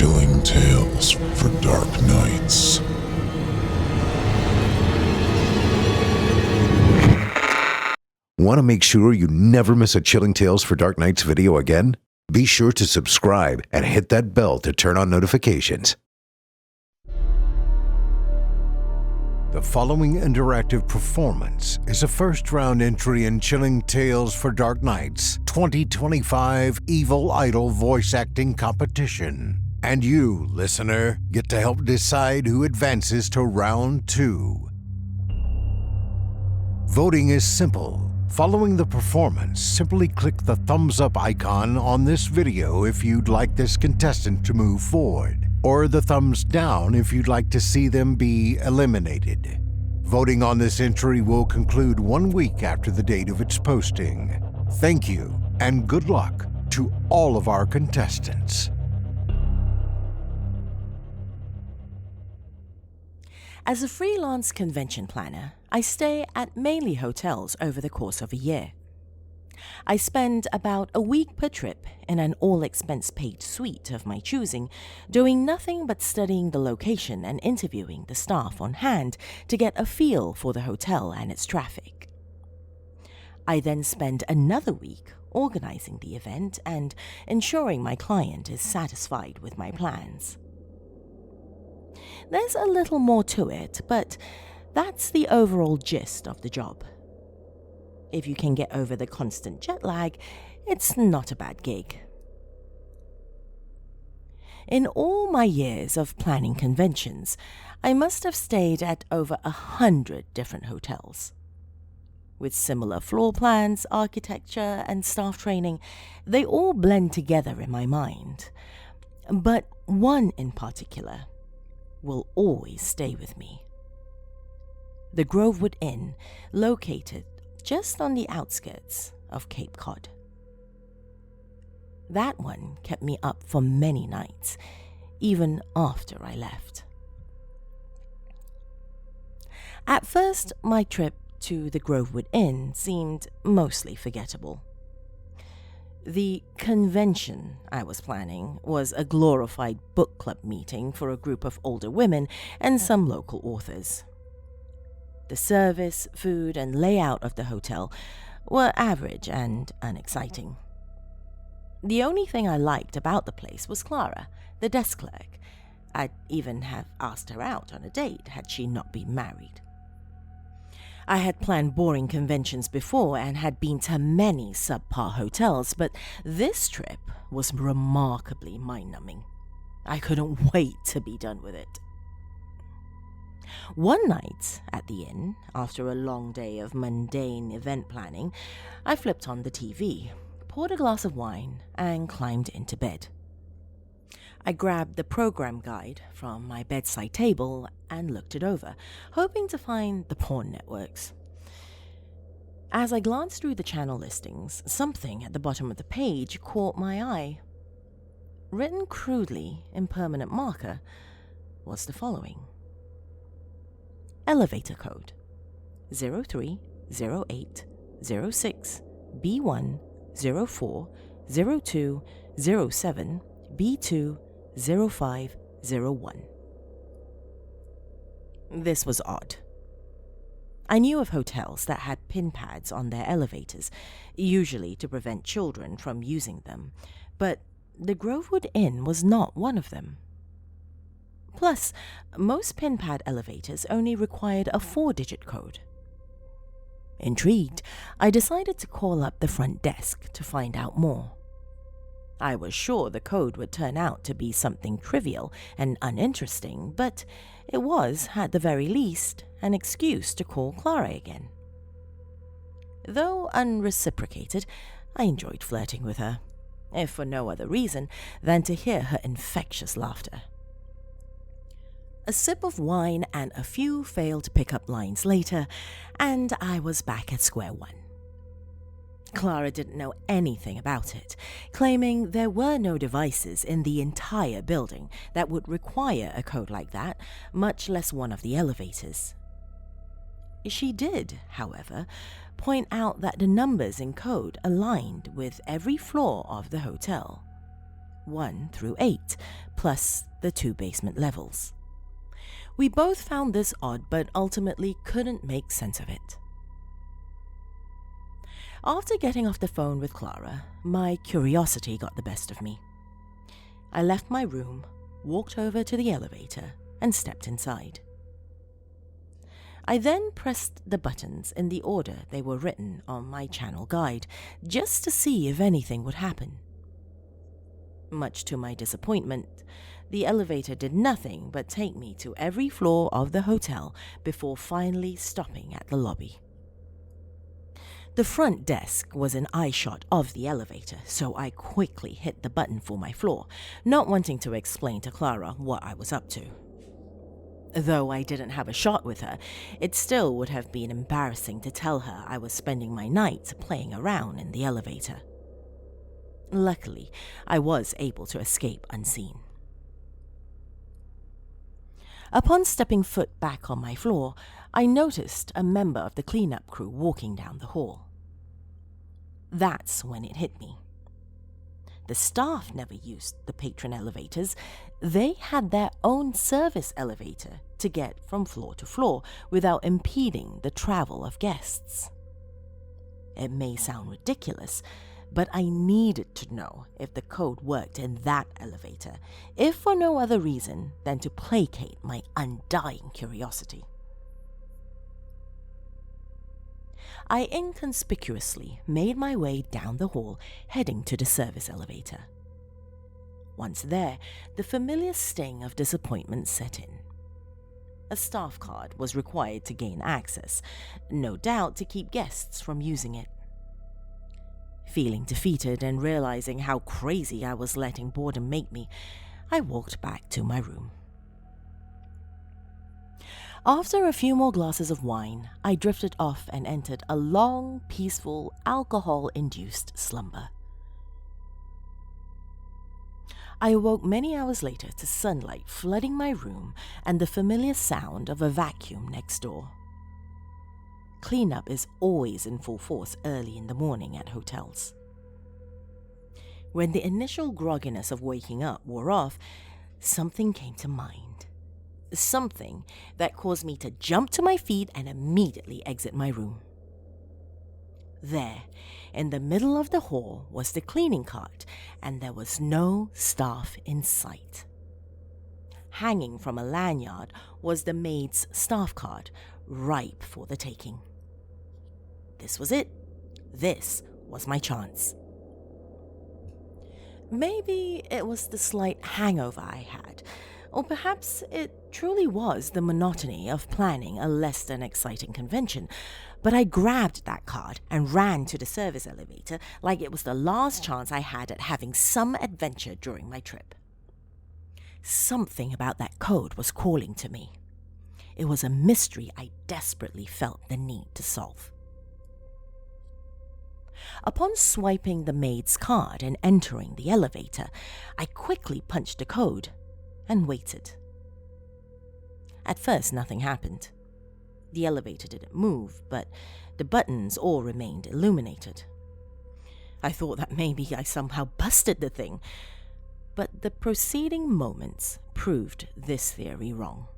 chilling tales for dark nights. Want to make sure you never miss a Chilling Tales for Dark Nights video again? Be sure to subscribe and hit that bell to turn on notifications. The following interactive performance is a first-round entry in Chilling Tales for Dark Nights 2025 Evil Idol voice acting competition. And you, listener, get to help decide who advances to round 2. Voting is simple. Following the performance, simply click the thumbs up icon on this video if you'd like this contestant to move forward, or the thumbs down if you'd like to see them be eliminated. Voting on this entry will conclude 1 week after the date of its posting. Thank you, and good luck to all of our contestants. As a freelance convention planner, I stay at mainly hotels over the course of a year. I spend about a week per trip in an all-expense-paid suite of my choosing, doing nothing but studying the location and interviewing the staff on hand to get a feel for the hotel and its traffic. I then spend another week organizing the event and ensuring my client is satisfied with my plans. There's a little more to it, but that's the overall gist of the job. If you can get over the constant jet lag, it's not a bad gig. In all my years of planning conventions, I must have stayed at over 100 different hotels. With similar floor plans, architecture, and staff training, they all blend together in my mind. But one in particular will always stay with me. The Grovewood Inn, located just on the outskirts of Cape Cod. That one kept me up for many nights, even after I left. At first, my trip to the Grovewood Inn seemed mostly forgettable. The convention I was planning was a glorified book club meeting for a group of older women and some local authors. The service, food, and layout of the hotel were average and unexciting. The only thing I liked about the place was Clara, the desk clerk. I'd even have asked her out on a date had she not been married. I had planned boring conventions before and had been to many subpar hotels, but this trip was remarkably mind-numbing. I couldn't wait to be done with it. One night at the inn, after a long day of mundane event planning, I flipped on the TV, poured a glass of wine, and climbed into bed. I grabbed the program guide from my bedside table and looked it over, hoping to find the porn networks. As I glanced through the channel listings, something at the bottom of the page caught my eye. Written crudely in permanent marker was the following: Elevator code 030806 B1 04 02 07 B2 0501. This was odd. I knew of hotels that had pin pads on their elevators, usually to prevent children from using them, but the Grovewood Inn was not one of them. Plus, most pin pad elevators only required a 4-digit code. Intrigued, I decided to call up the front desk to find out more. I was sure the code would turn out to be something trivial and uninteresting, but it was, at the very least, an excuse to call Clara again. Though unreciprocated, I enjoyed flirting with her, if for no other reason than to hear her infectious laughter. A sip of wine and a few failed pickup lines later, and I was back at square one. Clara didn't know anything about it, claiming there were no devices in the entire building that would require a code like that, much less one of the elevators. She did, however, point out that the numbers in code aligned with every floor of the hotel. 1 through 8, plus the 2 basement levels. We both found this odd, but ultimately couldn't make sense of it. After getting off the phone with Clara, my curiosity got the best of me. I left my room, walked over to the elevator, and stepped inside. I then pressed the buttons in the order they were written on my channel guide, just to see if anything would happen. Much to my disappointment, the elevator did nothing but take me to every floor of the hotel before finally stopping at the lobby. The front desk was an eyeshot of the elevator, so I quickly hit the button for my floor, not wanting to explain to Clara what I was up to. Though I didn't have a shot with her, it still would have been embarrassing to tell her I was spending my night playing around in the elevator. Luckily, I was able to escape unseen. Upon stepping foot back on my floor, I noticed a member of the cleanup crew walking down the hall. That's when it hit me. The staff never used the patron elevators. They had their own service elevator to get from floor to floor without impeding the travel of guests. It may sound ridiculous, but I needed to know if the code worked in that elevator, if for no other reason than to placate my undying curiosity. I inconspicuously made my way down the hall, heading to the service elevator. Once there, the familiar sting of disappointment set in. A staff card was required to gain access, no doubt to keep guests from using it. Feeling defeated and realizing how crazy I was letting boredom make me, I walked back to my room. After a few more glasses of wine, I drifted off and entered a long, peaceful, alcohol-induced slumber. I awoke many hours later to sunlight flooding my room and the familiar sound of a vacuum next door. Cleanup is always in full force early in the morning at hotels. When the initial grogginess of waking up wore off, something came to mind. Something that caused me to jump to my feet and immediately exit my room. There, in the middle of the hall, was the cleaning cart, and there was no staff in sight. Hanging from a lanyard was the maid's staff card, ripe for the taking. This was it. This was my chance. Maybe it was the slight hangover I had, or perhaps it truly was the monotony of planning a less than exciting convention, but I grabbed that card and ran to the service elevator like it was the last chance I had at having some adventure during my trip. Something about that code was calling to me. It was a mystery I desperately felt the need to solve. Upon swiping the maid's card and entering the elevator, I quickly punched the code and waited. At first, nothing happened. The elevator didn't move, but the buttons all remained illuminated. I thought that maybe I somehow busted the thing, but the preceding moments proved this theory wrong.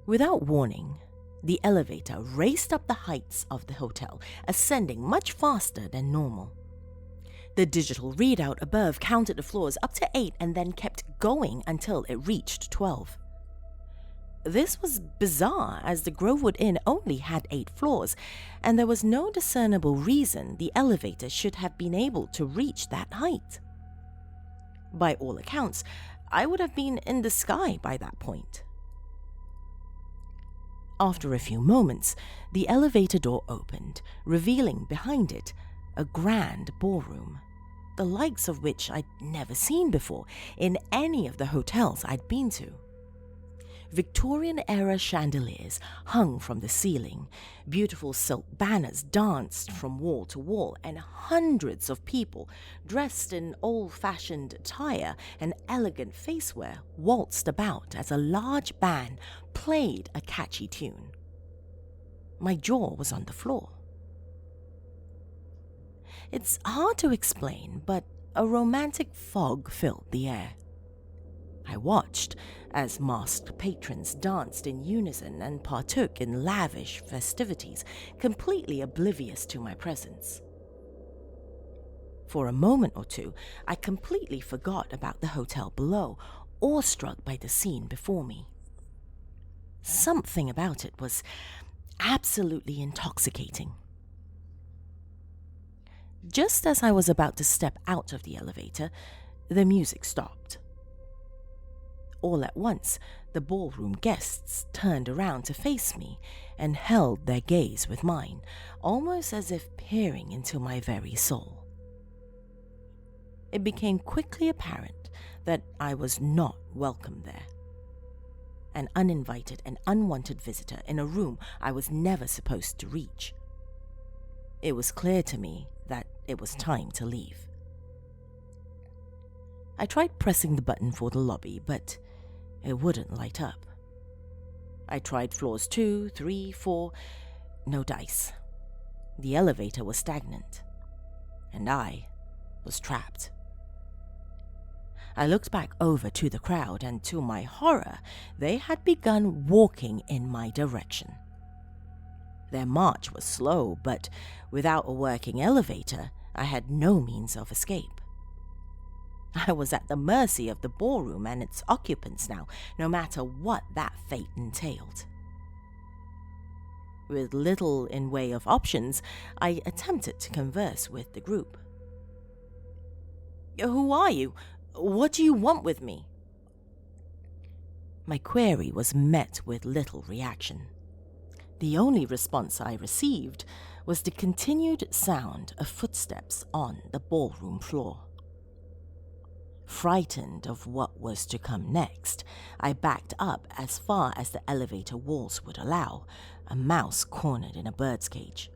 Without warning, the elevator raced up the heights of the hotel, ascending much faster than normal. The digital readout above counted the floors up to 8 and then kept going until it reached 12. This was bizarre, as the Grovewood Inn only had 8 floors, and there was no discernible reason the elevator should have been able to reach that height. By all accounts, I would have been in the sky by that point. After a few moments, the elevator door opened, revealing behind it a grand ballroom, the likes of which I'd never seen before in any of the hotels I'd been to. Victorian-era chandeliers hung from the ceiling, beautiful silk banners danced from wall to wall, and hundreds of people dressed in old-fashioned attire and elegant faceware waltzed about as a large band played a catchy tune. My jaw was on the floor. It's hard to explain, but a romantic fog filled the air. I watched as masked patrons danced in unison and partook in lavish festivities, completely oblivious to my presence. For a moment or two, I completely forgot about the hotel below, awestruck by the scene before me. Something about it was absolutely intoxicating. Just as I was about to step out of the elevator, the music stopped. All at once, the ballroom guests turned around to face me and held their gaze with mine, almost as if peering into my very soul. It became quickly apparent that I was not welcome there. An uninvited and unwanted visitor in a room I was never supposed to reach. It was clear to me that it was time to leave. I tried pressing the button for the lobby, but it wouldn't light up. I tried floors 2, 3, 4, no dice. The elevator was stagnant, and I was trapped. I looked back over to the crowd, and to my horror, they had begun walking in my direction. Their march was slow, but without a working elevator, I had no means of escape. I was at the mercy of the ballroom and its occupants now, no matter what that fate entailed. With little in way of options, I attempted to converse with the group. "Who are you? What do you want with me?" My query was met with little reaction. The only response I received was the continued sound of footsteps on the ballroom floor. Frightened of what was to come next, I backed up as far as the elevator walls would allow, a mouse cornered in a bird's cage.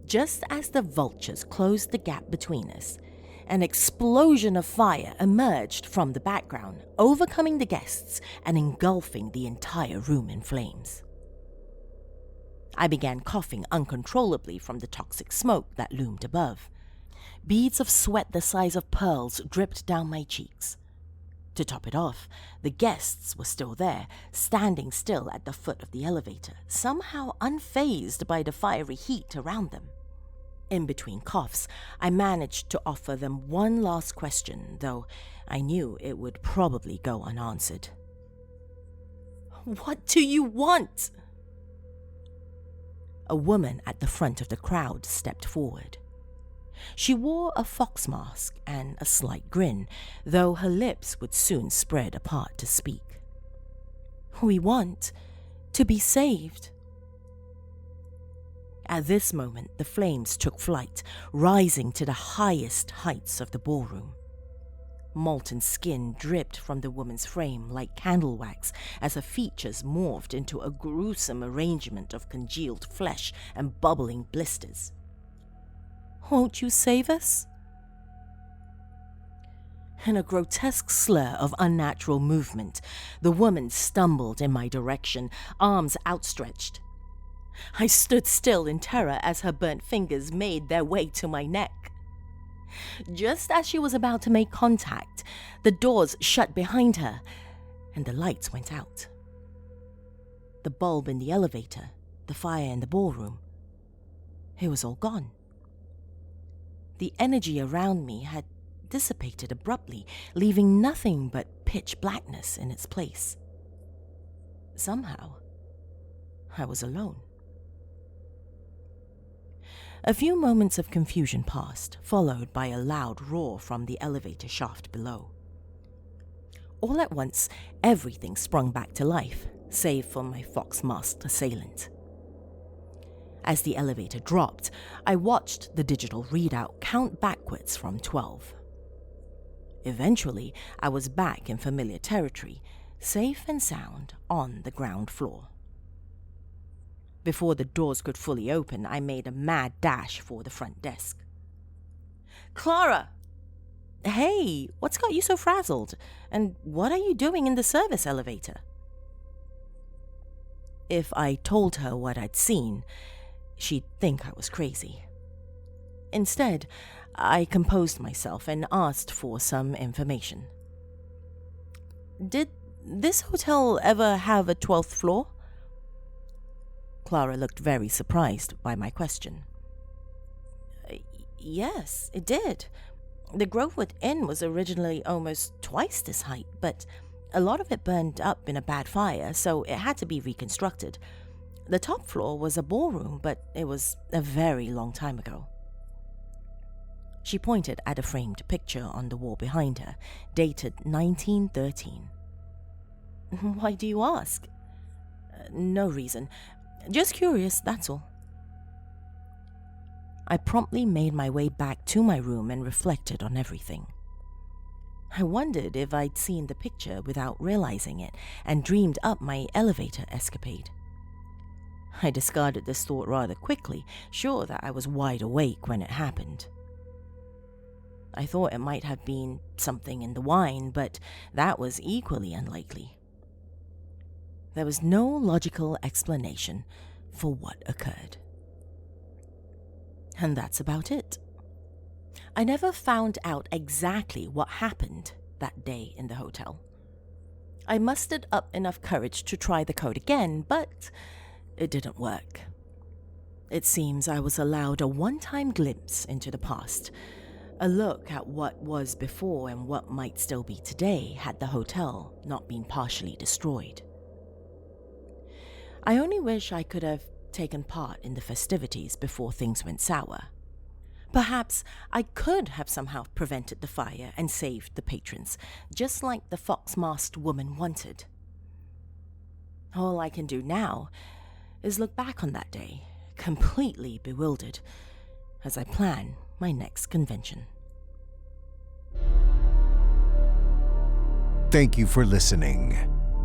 Just as the vultures closed the gap between us, an explosion of fire emerged from the background, overcoming the guests and engulfing the entire room in flames. I began coughing uncontrollably from the toxic smoke that loomed above. Beads of sweat the size of pearls dripped down my cheeks. To top it off, the guests were still there, standing still at the foot of the elevator, somehow unfazed by the fiery heat around them. In between coughs, I managed to offer them one last question, though I knew it would probably go unanswered. "What do you want?" A woman at the front of the crowd stepped forward. She wore a fox mask and a slight grin, though her lips would soon spread apart to speak. "We want to be saved." At this moment, the flames took flight, rising to the highest heights of the ballroom. Molten skin dripped from the woman's frame like candle wax as her features morphed into a gruesome arrangement of congealed flesh and bubbling blisters. "Won't you save us?" In a grotesque slur of unnatural movement, the woman stumbled in my direction, arms outstretched. I stood still in terror as her burnt fingers made their way to my neck. Just as she was about to make contact, the doors shut behind her and the lights went out. The bulb in the elevator, the fire in the ballroom, it was all gone. The energy around me had dissipated abruptly, leaving nothing but pitch blackness in its place. Somehow, I was alone. A few moments of confusion passed, followed by a loud roar from the elevator shaft below. All at once, everything sprung back to life, save for my fox-masked assailant. As the elevator dropped, I watched the digital readout count backwards from 12. Eventually, I was back in familiar territory, safe and sound on the ground floor. Before the doors could fully open, I made a mad dash for the front desk. "Clara! Hey, what's got you so frazzled? And what are you doing in the service elevator?" If I told her what I'd seen, she'd think I was crazy. Instead, I composed myself and asked for some information. Did this hotel ever have a 12th floor? Clara looked very surprised by my question. Yes, it did. The Grovewood Inn was originally almost twice this height, but a lot of it burned up in a bad fire, so it had to be reconstructed. The top floor was a ballroom, but it was a very long time ago. She pointed at a framed picture on the wall behind her, dated 1913. Why do you ask? No reason. Just curious, that's all. I promptly made my way back to my room and reflected on everything. I wondered if I'd seen the picture without realizing it and dreamed up my elevator escapade. I discarded this thought rather quickly, sure that I was wide awake when it happened. I thought it might have been something in the wine, but that was equally unlikely. There was no logical explanation for what occurred. And that's about it. I never found out exactly what happened that day in the hotel. I mustered up enough courage to try the code again, but it didn't work. It seems I was allowed a one-time glimpse into the past, a look at what was before and what might still be today had the hotel not been partially destroyed. I only wish I could have taken part in the festivities before things went sour. Perhaps I could have somehow prevented the fire and saved the patrons, just like the fox-masked woman wanted. All I can do now is look back on that day, completely bewildered, as I plan my next convention. Thank you for listening.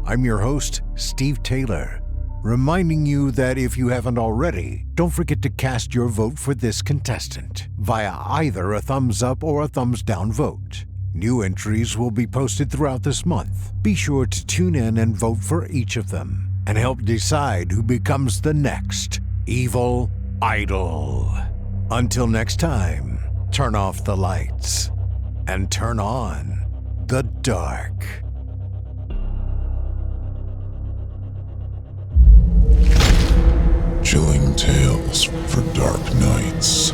I'm your host, Steve Taylor, reminding you that if you haven't already, don't forget to cast your vote for this contestant via either a thumbs up or a thumbs down vote. New entries will be posted throughout this month. Be sure to tune in and vote for each of them and help decide who becomes the next evil idol. Until next time, turn off the lights and turn on the dark. Chilling tales for dark nights.